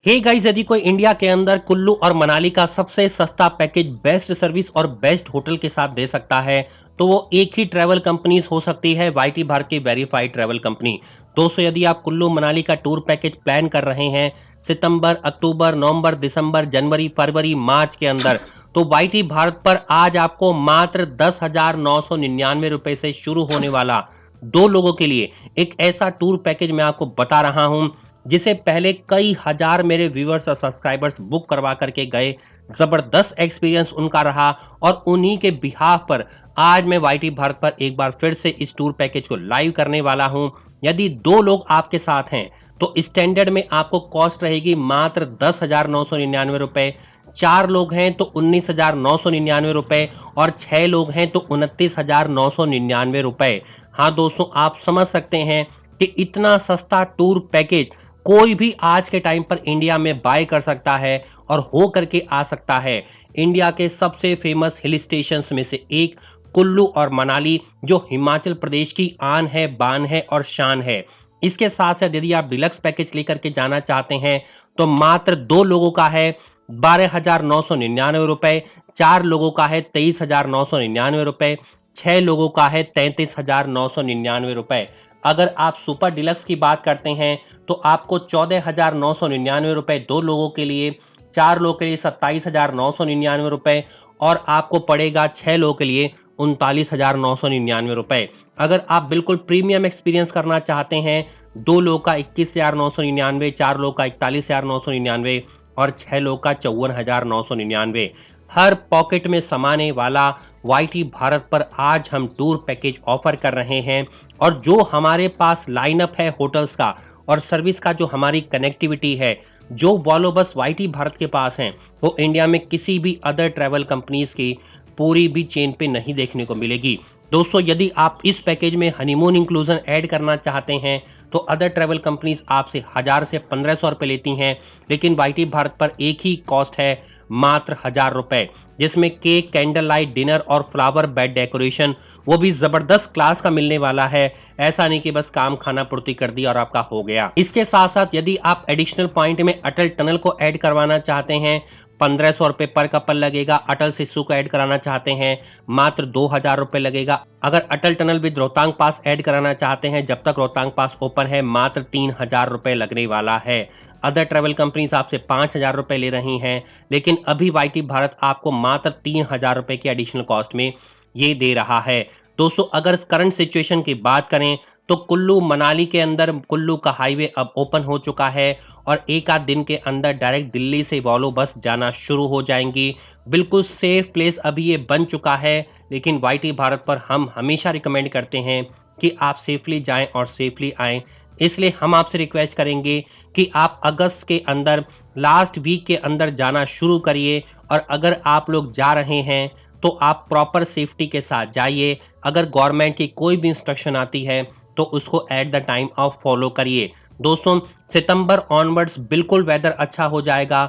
Hey guys, यदि कोई India के अंदर कुल्लू और मनाली का सबसे सस्ता पैकेज बेस्ट सर्विस और बेस्ट होटल के साथ दे सकता है तो वो एक ही ट्रैवल कंपनीज हो सकती है, वाईटी भारत की वेरीफाइड ट्रैवल कंपनी। दोस्तों, यदि आप कुल्लू मनाली का टूर पैकेज प्लान कर रहे हैं सितंबर, अक्टूबर, नवंबर, दिसंबर, जनवरी, फरवरी, मार्च के अंदर, तो वाईटी भारत पर आज आपको मात्र 10,999 रुपए से शुरू होने वाला 2 लोगों के लिए एक ऐसा टूर पैकेज मैं आपको बता रहा हूं जिसे पहले कई हजार मेरे व्यूअर्स और सब्सक्राइबर्स बुक करवा करके गए। जबरदस्त एक्सपीरियंस उनका रहा और उन्हीं के बिहाफ पर आज मैं वाईटी भारत पर एक बार फिर से इस टूर पैकेज को लाइव करने वाला हूं। यदि 2 लोग आपके साथ हैं तो स्टैंडर्ड में आपको कॉस्ट रहेगी मात्र 10,999 रुपए। 4 लोग हैं तो 19,999 रुपए और 6 लोग हैं तो 29,999 रुपए। हाँ दोस्तों, आप समझ सकते हैं कि इतना सस्ता टूर पैकेज कोई भी आज के टाइम पर इंडिया में बाय कर सकता है और हो करके आ सकता है। इंडिया के सबसे फेमस हिल स्टेशंस में से एक कुल्लू और मनाली, जो हिमाचल प्रदेश की आन है, बान है और शान है। इसके साथ साथ यदि आप डिलक्स पैकेज लेकर के जाना चाहते हैं तो मात्र 2 लोगों का है 12,999 रुपए, 4 लोगों का है 23,999 रुपए, 6 लोगों का है 33,999 रुपए। अगर आप सुपर डिलक्स की बात करते हैं तो आपको 14,999 रुपए 2 लोगों के लिए, 4 लोगों के लिए 27,999 रुपए और आपको पड़ेगा 6 लोगों के लिए 39,999 रुपए। अगर आप बिल्कुल प्रीमियम एक्सपीरियंस करना चाहते हैं, 2 लोगों का 21,999, 4 लोगों का 41,999 और 6 लोगों का 54,999। हर पॉकेट में समाने वाला वाईटी भारत पर आज हम टूर पैकेज ऑफर कर रहे हैं और जो हमारे पास लाइनअप है होटल्स का और सर्विस का, जो हमारी कनेक्टिविटी है, जो वॉल्वो बस वाईटी भारत के पास हैं, वो इंडिया में किसी भी अदर ट्रैवल कंपनीज की पूरी भी चेन पे नहीं देखने को मिलेगी। दोस्तों, यदि आप इस पैकेज में हनीमून इंक्लूजन ऐड करना चाहते हैं तो अदर ट्रैवल कंपनीज आपसे 1000 से 1500 रुपए लेती हैं, लेकिन वाईटी भारत पर एक ही कॉस्ट है मात्र 1000 रुपए, जिसमें केक, कैंडल लाइट डिनर और फ्लावर बेड डेकोरेशन, वो भी जबरदस्त क्लास का मिलने वाला है। ऐसा नहीं कि बस काम खाना पूर्ति कर दी और आपका हो गया। इसके साथ साथ यदि आप एडिशनल पॉइंट में अटल टनल को ऐड करवाना चाहते हैं, 1500 रुपए पर कपल लगेगा। अटल सिस्सू को ऐड कराना चाहते हैं, मात्र 2000 रुपए लगेगा। अगर Atal tunnel with Rohtang pass add कराना चाहते हैं, जब तक रोहतांग पास ओपन है, मात्र 3000 रुपए लगने वाला है। अदर ट्रैवल कंपनीज आपसे 5000 रुपए ले रही हैं, लेकिन अभी वाईटी भारत आपको मात्र 3000 रुपए की एडिशनल कॉस्ट में ये दे रहा है। दोस्तों, अगर करंट सिचुएशन की बात करें तो कुल्लू मनाली के अंदर कुल्लू का हाईवे अब ओपन हो चुका है और एक आध दिन के अंदर डायरेक्ट दिल्ली से वॉल्वो बस जाना शुरू हो जाएंगी। बिल्कुल सेफ प्लेस अभी ये बन चुका है, लेकिन वाईटी भारत पर हम हमेशा रिकमेंड करते हैं कि आप सेफली जाएं और सेफली आएं। इसलिए हम आपसे रिक्वेस्ट करेंगे कि आप अगस्त के अंदर, लास्ट वीक के अंदर जाना शुरू करिए और अगर आप लोग जा रहे हैं तो आप प्रॉपर सेफ्टी के साथ जाइए। अगर गवर्नमेंट की कोई भी इंस्ट्रक्शन आती है तो उसको at the time of follow करिए। दोस्तों, सितंबर ऑनवर्ड्स बिल्कुल वेदर अच्छा हो जाएगा,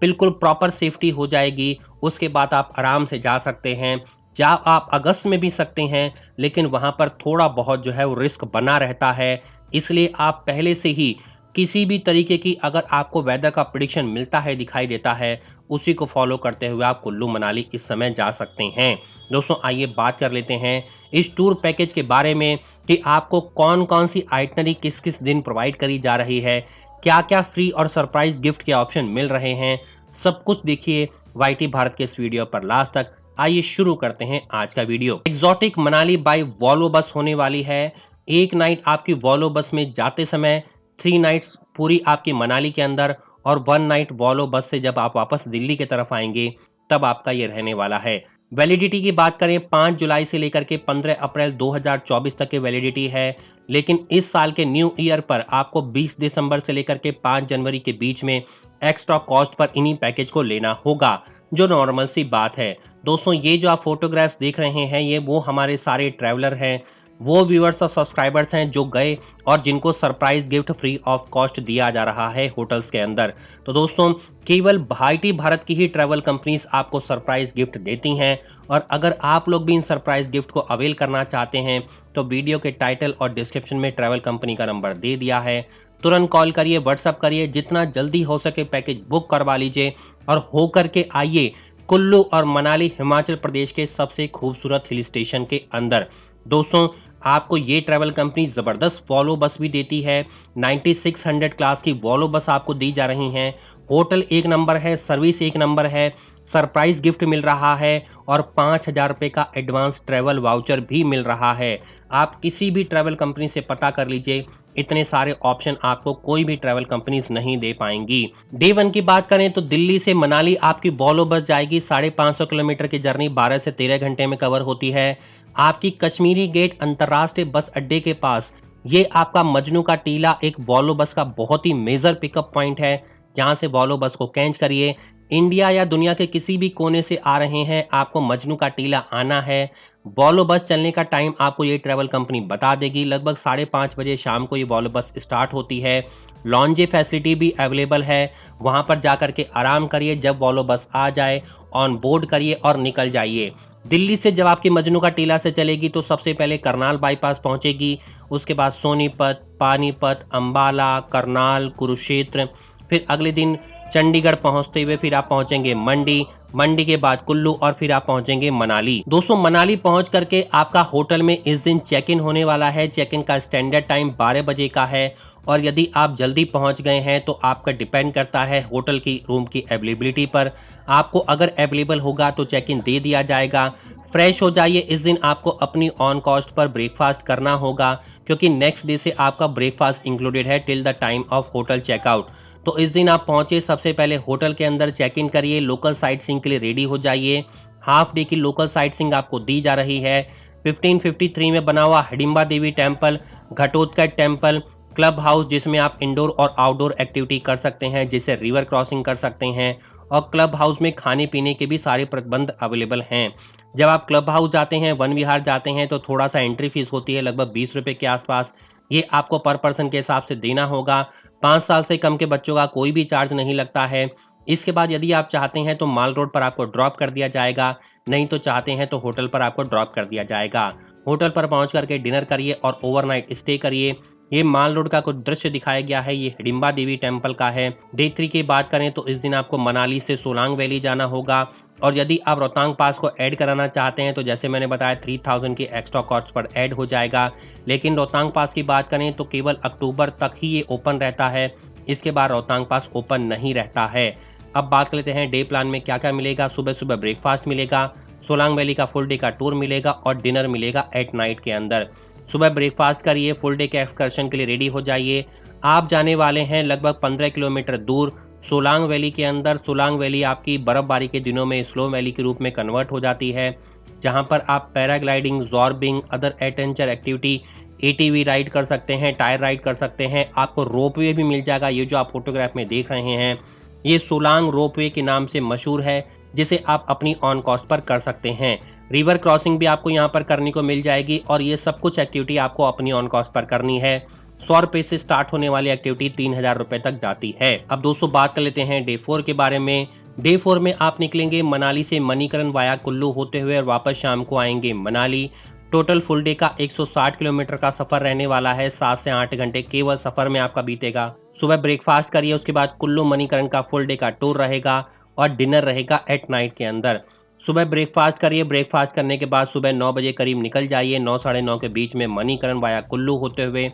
बिल्कुल प्रॉपर सेफ्टी हो जाएगी, उसके बाद आप आराम से जा सकते हैं। जा आप अगस्त में भी सकते हैं, लेकिन वहां पर थोड़ा बहुत जो है वो रिस्क बना रहता है। इसलिए आप पहले से ही किसी भी तरीके की, अगर आपको वेदर का प्रिडिक्शन मिलता है, दिखाई देता है, उसी को फॉलो करते हुए आप कुल्लू मनाली इस समय जा सकते हैं। दोस्तों, आइए बात कर लेते हैं इस टूर पैकेज के बारे में कि आपको कौन कौन सी आइटनरी किस किस दिन प्रोवाइड करी जा रही है, क्या क्या फ्री और सरप्राइज गिफ्ट के ऑप्शन मिल रहे हैं। सब कुछ देखिए वाईटी भारत के इस वीडियो पर लास्ट तक। आइए शुरू करते हैं आज का video. Exotic Manali by Volvo bus होने वाली है। एक नाइट आपकी वॉल्वो बस में जाते समय, 3 नाइट्स पूरी आपकी मनाली के अंदर और 1 नाइट वॉल्वो बस से जब आप वापस दिल्ली की तरफ आएंगे तब आपका ये रहने वाला है। वैलिडिटी की बात करें, 5 जुलाई से लेकर के 15 अप्रैल 2024 तक की वैलिडिटी है, लेकिन इस साल के न्यू ईयर पर आपको 20 दिसंबर से लेकर के 5 जनवरी के बीच में एक्स्ट्रा कॉस्ट पर इन्हीं पैकेज को लेना होगा, जो नॉर्मल सी बात है। दोस्तों, ये जो आप फोटोग्राफ्स देख रहे हैं, ये वो हमारे सारे ट्रैवलर हैं, वो व्यूअर्स और सब्सक्राइबर्स हैं जो गए और जिनको surprise gift free of cost दिया जा रहा है होटल्स के अंदर। तो दोस्तों, केवल वाईटी भारत की ही ट्रैवल कंपनीज आपको सरप्राइज गिफ्ट देती हैं और अगर आप लोग भी इन सरप्राइज गिफ्ट को अवेल करना चाहते हैं तो वीडियो के टाइटल और डिस्क्रिप्शन में ट्रैवल कंपनी का नंबर दे दिया है। तुरंत कॉल करिए, व्हाट्सअप करिए, जितना जल्दी हो सके पैकेज बुक करवा लीजिए और होकर के आइए कुल्लू और मनाली हिमाचल प्रदेश के सबसे खूबसूरत हिल स्टेशन के अंदर। दोस्तों, आपको ये ट्रैवल कंपनी ज़बरदस्त वॉल्वो बस भी देती है। 9600 क्लास की वॉल्वो बस आपको दी जा रही हैं। होटल एक नंबर है, सर्विस एक नंबर है, सरप्राइज़ गिफ्ट मिल रहा है और 5000 रुपए का एडवांस ट्रैवल वाउचर भी मिल रहा है। आप किसी भी ट्रैवल कंपनी से पता कर लीजिए, इतने सारे ऑप्शन आपको कोई भी ट्रैवल कंपनीज नहीं दे पाएंगी। डे 1 की बात करें तो दिल्ली से मनाली आपकी वॉल्वो बस जाएगी। 550 किलोमीटर की जर्नी 12 से 13 घंटे में कवर होती है। आपकी कश्मीरी गेट अंतर्राष्ट्रीय बस अड्डे के पास ये आपका मजनू का टीला एक वॉल्वो बस का बहुत ही मेजर पिकअप पॉइंट है। यहाँ से वॉल्वो बस को कैच करिए। इंडिया या दुनिया के किसी भी कोने से आ रहे हैं, आपको मजनू का टीला आना है। वॉल्वो बस चलने का टाइम आपको ये ट्रैवल कंपनी बता देगी। लगभग 5:30 बजे शाम को ये वॉल्वो बस स्टार्ट होती है। लॉन्जे फैसिलिटी भी अवेलेबल है। वहां पर जाकर के आराम करिए, जब वॉल्वो बस आ जाए ऑन बोर्ड करिए और निकल जाइए। दिल्ली से जब आपकी मजनू का टीला से चलेगी तो सबसे पहले करनाल बाईपास पहुंचेगी, उसके बाद सोनीपत, पानीपत, अंबाला, करनाल, कुरुक्षेत्र, फिर अगले दिन चंडीगढ़ पहुंचते हुए फिर आप पहुंचेंगे मंडी, मंडी के बाद कुल्लू और फिर आप पहुंचेंगे मनाली। दोस्तों, मनाली पहुंच करके आपका होटल में इस दिन चेक इन होने वाला है। चेक इन का स्टैंडर्ड टाइम 12 बजे का है और यदि आप जल्दी पहुंच गए हैं तो आपका डिपेंड करता है होटल की रूम की अवेलेबिलिटी पर। आपको अगर अवेलेबल होगा तो चेक इन दे दिया जाएगा। फ्रेश हो जाइए। इस दिन आपको अपनी ऑन कॉस्ट पर ब्रेकफास्ट करना होगा, क्योंकि नेक्स्ट डे से आपका ब्रेकफास्ट इंक्लूडेड है till the time of hotel checkout. तो इस दिन आप पहुंचे, सबसे पहले होटल के अंदर चेक इन करिए, लोकल साइट सीइंग के लिए रेडी हो जाइए। हाफ डे की लोकल साइट सीइंग आपको दी जा रही है। 1553 में बना हुआ Hidimba Devi temple, Ghatotkach temple, club house जिसमें आप इंडोर और आउटडोर एक्टिविटी कर सकते हैं, जैसे रिवर क्रॉसिंग कर सकते हैं, और क्लब हाउस में खाने पीने के भी सारे प्रबंध अवेलेबल हैं। जब आप क्लब हाउस जाते हैं, वन विहार जाते हैं, तो थोड़ा सा एंट्री फीस होती है, लगभग 20 रुपए के आसपास। ये आपको पर पर्सन के हिसाब से देना होगा। 5 साल से कम के बच्चों का कोई भी चार्ज नहीं लगता है। इसके बाद यदि आप चाहते हैं तो माल रोड पर आपको ड्रॉप कर दिया जाएगा, नहीं तो चाहते हैं तो होटल पर आपको ड्रॉप कर दिया जाएगा। होटल पर पहुंच करके डिनर करिए और ओवरनाइट स्टे करिए। ये माल रोड का कुछ दृश्य दिखाया गया है, ये हिडिंबा देवी टेम्पल का है। डे 3 की बात करें तो इस दिन आपको मनाली से सोलांग वैली जाना होगा, और यदि आप रोहतांग पास को ऐड कराना चाहते हैं तो जैसे मैंने बताया 3000 की एक्स्ट्रा कॉस्ट पर ऐड हो जाएगा। लेकिन रोहतांग पास की बात करें तो केवल अक्टूबर तक ही ये ओपन रहता है, इसके बाद रोहतांग पास ओपन नहीं रहता है। अब बात कर लेते हैं डे प्लान में क्या क्या मिलेगा। सुबह सुबह ब्रेकफास्ट मिलेगा, सोलांग वैली का फुल डे का टूर मिलेगा और डिनर मिलेगा एट नाइट के अंदर। सुबह ब्रेकफास्ट करिए, फुल डे के एक्सकर्शन के लिए रेडी हो जाइए। आप जाने वाले हैं लगभग 15 किलोमीटर दूर सोलांग वैली के अंदर। सोलांग वैली आपकी बर्फबारी के दिनों में स्लो वैली के रूप में कन्वर्ट हो जाती है, जहां पर आप paragliding, zorbing, other adventure activity, ATV ride कर सकते हैं, टायर राइड कर सकते हैं। आपको रोपवे भी मिल जाएगा। ये जो आप फोटोग्राफ में देख रहे हैं, ये सोलांग रोपवे के नाम से मशहूर है, जिसे आप अपनी ऑन कॉस्ट पर कर सकते हैं। रिवर क्रॉसिंग भी आपको यहाँ पर करने को मिल जाएगी, और ये सब कुछ एक्टिविटी आपको अपनी ऑन कॉस्ट पर करनी है। 100 रुपए से स्टार्ट होने वाली एक्टिविटी 3000 रुपए तक जाती है। अब दोस्तों बात कर लेते हैं डे 4 के बारे में। डे 4 में आप निकलेंगे मनाली से मणिकरण वाया कुल्लू होते हुए और वापस शाम को आएंगे मनाली। टोटल फुल डे का 160 किलोमीटर का सफर रहने वाला है। 7 से 8 घंटे केवल सफर में आपका बीतेगा। सुबह ब्रेकफास्ट करिए, उसके बाद कुल्लू मणिकरण का फुल डे का टूर रहेगा और डिनर रहेगा एट नाइट के अंदर। सुबह ब्रेकफास्ट करिए, ब्रेकफास्ट करने के बाद सुबह 9 बजे करीब निकल जाइए। 9 साढ़े 9 के बीच में मणिकरण वाया कुल्लू होते हुए,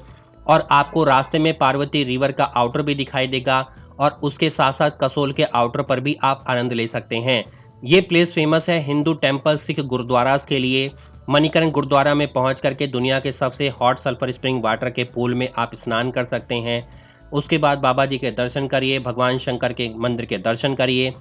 और आपको रास्ते में पार्वती रिवर का आउटर भी दिखाई देगा, और उसके साथ साथ कसोल के आउटर पर भी आप आनंद ले सकते हैं। ये प्लेस फेमस है हिंदू टेम्पल, सिख गुरुद्वारास के लिए। मणिकरण गुरुद्वारा में पहुंच करके दुनिया के सबसे हॉट सल्फर स्प्रिंग वाटर के पूल में आप स्नान कर सकते हैं। उसके बाद बाबा जी के दर्शन करिए, भगवान शंकर के मंदिर के दर्शन करिए,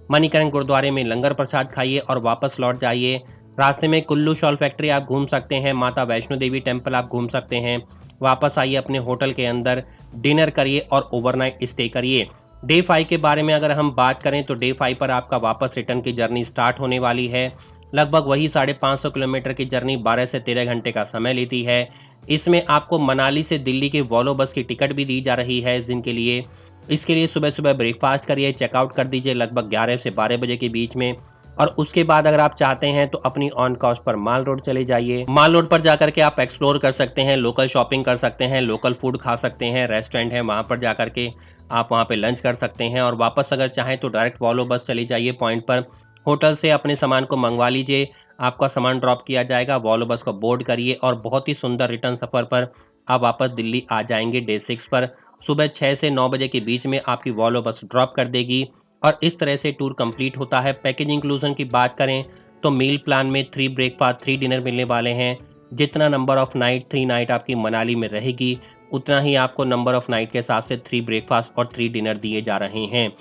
मणिकरण गुरुद्वारे में लंगर प्रसाद खाइए और वापस लौट जाइए। रास्ते में कुल्लू शॉल फैक्ट्री आप घूम सकते हैं, माता वैष्णो देवी टेम्पल आप घूम सकते हैं। वापस आइए अपने होटल के अंदर, डिनर करिए और ओवरनाइट स्टे करिए। डे 5 के बारे में अगर हम बात करें तो डे 5 पर आपका वापस रिटर्न की जर्नी स्टार्ट होने वाली है। लगभग वही 550 किलोमीटर की जर्नी 12 से 13 घंटे का समय लेती है। इसमें आपको मनाली से दिल्ली के वॉल्वो बस की टिकट भी दी जा रही है इस दिन के लिए। इसके लिए सुबह सुबह ब्रेकफास्ट करिए, चेकआउट कर दीजिए लगभग 11 से 12 बजे के बीच में। और उसके बाद अगर आप चाहते हैं तो अपनी on cost per mall road चले जाइए। माल रोड पर जाकर के आप एक्सप्लोर कर सकते हैं, लोकल शॉपिंग कर सकते हैं, लोकल फूड खा सकते हैं, रेस्टोरेंट है वहाँ पर जाकर के आप वहाँ पे लंच कर सकते हैं और वापस अगर चाहें तो डायरेक्ट वॉल्वो बस चली जाइए पॉइंट पर, होटल से अपने सामान को मंगवा लीजिए, आपका सामान ड्रॉप किया जाएगा, वॉल्वो बस को बोर्ड करिए और बहुत ही सुंदर रिटर्न सफ़र पर आप वापस दिल्ली आ जाएंगे डे 6 पर। सुबह 6 से 9 बजे के बीच में आपकी वॉल्वो बस ड्रॉप कर देगी और इस तरह से टूर कंप्लीट होता है। पैकेज इंक्लूजन की बात करें तो मील प्लान में 3 ब्रेकफास्ट 3 डिनर मिलने वाले हैं। जितना नंबर ऑफ नाइट 3 नाइट आपकी मनाली में रहेगी, उतना ही आपको नंबर ऑफ नाइट के हिसाब से 3 ब्रेकफास्ट और 3 डिनर दिए जा रहे हैं।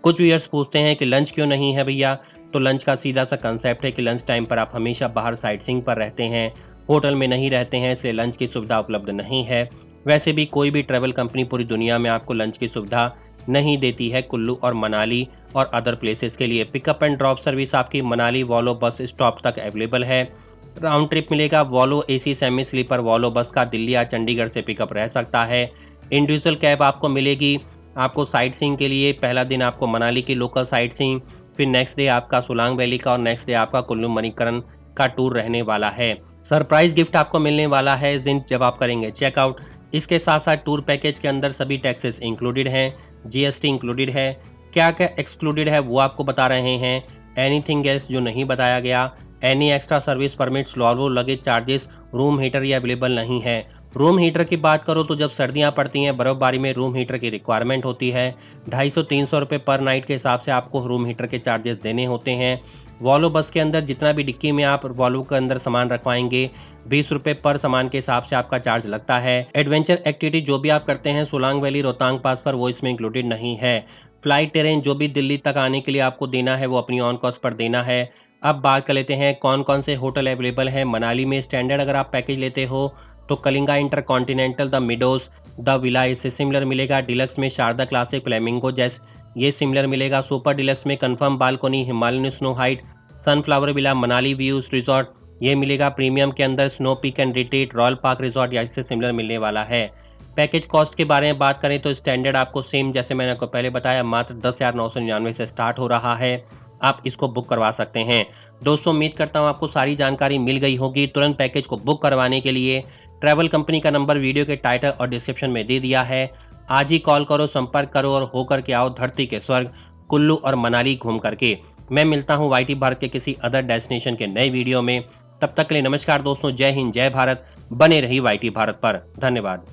कुछ व्यूअर्स पूछते हैं कि लंच क्यों नहीं है भैया? तो लंच का सीधा सा कंसेप्ट है कि लंच टाइम पर आप हमेशा बाहर साइट सीइंग पर रहते हैं, होटल में नहीं रहते हैं, इसलिए लंच की सुविधा उपलब्ध नहीं है। वैसे भी कोई भी ट्रैवल कंपनी पूरी दुनिया में आपको लंच की सुविधा नहीं देती है। कुल्लू और मनाली और अदर प्लेसेस के लिए पिकअप एंड ड्रॉप सर्विस आपकी मनाली वॉल्वो बस स्टॉप तक अवेलेबल है। राउंड ट्रिप मिलेगा Volvo AC semi sleeper Volvo bus का दिल्ली या चंडीगढ़ से पिकअप रह सकता है। इंडिविजुअल कैब आपको मिलेगी। आपको साइट सीइंग के लिए पहला दिन आपको मनाली की लोकल साइट सीइंग, फिर नेक्स्ट डे आपका सोलांग वैली का और नेक्स्ट डे आपका कुल्लू मणिकरण का टूर रहने वाला है। सरप्राइज गिफ्ट आपको मिलने वाला है जब आप करेंगे चेकआउट। इसके साथ साथ टूर पैकेज के अंदर सभी टैक्सेस इंक्लूडेड हैं, जीएसटी इंक्लूडेड है। क्या क्या एक्सक्लूडेड है वो आपको बता रहे हैं। एनीथिंग एल्स जो नहीं बताया गया, any extra service permits, Volvo luggage charges, room heater ये अवेलेबल नहीं है। रूम हीटर की बात करो तो जब सर्दियां पड़ती हैं, बर्फबारी में रूम हीटर की रिक्वायरमेंट होती है। 250-300 रुपये पर नाइट के हिसाब से आपको रूम हीटर के चार्जेस देने होते हैं। वॉल्वो बस के अंदर जितना भी डिक्की में आप वॉल्वो के अंदर सामान रखवाएंगे, 20 रुपये पर सामान के हिसाब से आपका चार्ज लगता है। एडवेंचर एक्टिविटी जो भी आप करते हैं सोलांग वैली रोहतांग पास पर, वो इसमें इंक्लूडेड नहीं है। फ्लाइट टेरेन जो भी दिल्ली तक आने के लिए आपको देना है वो अपनी ऑन कॉस्ट पर देना है। अब बात कर लेते हैं कौन कौन से होटल अवेलेबल हैं मनाली में। स्टैंडर्ड अगर आप पैकेज लेते हो तो Kalinga intercontinental, the meadows, the villa इससे सिमिलर मिलेगा। डिलक्स में शारदा क्लासिक, फ्लेमिंगो जेस ये सिमिलर मिलेगा। सुपर डिलक्स में confirm balcony, Himalayan snow height, sunflower villa, Manali views resort ये मिलेगा। प्रीमियम के अंदर snow peak and retreat, royal park resort या इससे सिमिलर मिलने वाला है। पैकेज कॉस्ट के बारे में बात करें तो स्टैंडर्ड आपको सेम जैसे मैंने आपको पहले बताया मात्र 10,999 से स्टार्ट हो रहा है। आप इसको बुक करवा सकते हैं। दोस्तों उम्मीद करता हूँ आपको सारी जानकारी मिल गई होगी। तुरंत पैकेज को बुक करवाने के लिए ट्रैवल कंपनी का नंबर वीडियो के टाइटल और डिस्क्रिप्शन में दे दिया है। आज ही कॉल करो, संपर्क करो और होकर के आओ धरती के स्वर्ग कुल्लू और मनाली घूम करके। मैं मिलता हूँ वाईटी भारत के किसी अदर डेस्टिनेशन के नए वीडियो में। तब तक के लिए नमस्कार दोस्तों, जय हिंद जय भारत। बने रही वाईटी भारत पर। धन्यवाद।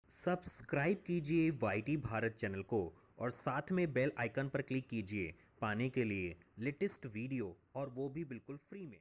सब्सक्राइब कीजिए वाईटी भारत चैनल को और साथ में बेल आइकन पर क्लिक कीजिए पाने के लिए लेटेस्ट वीडियो और वो भी बिल्कुल फ्री में।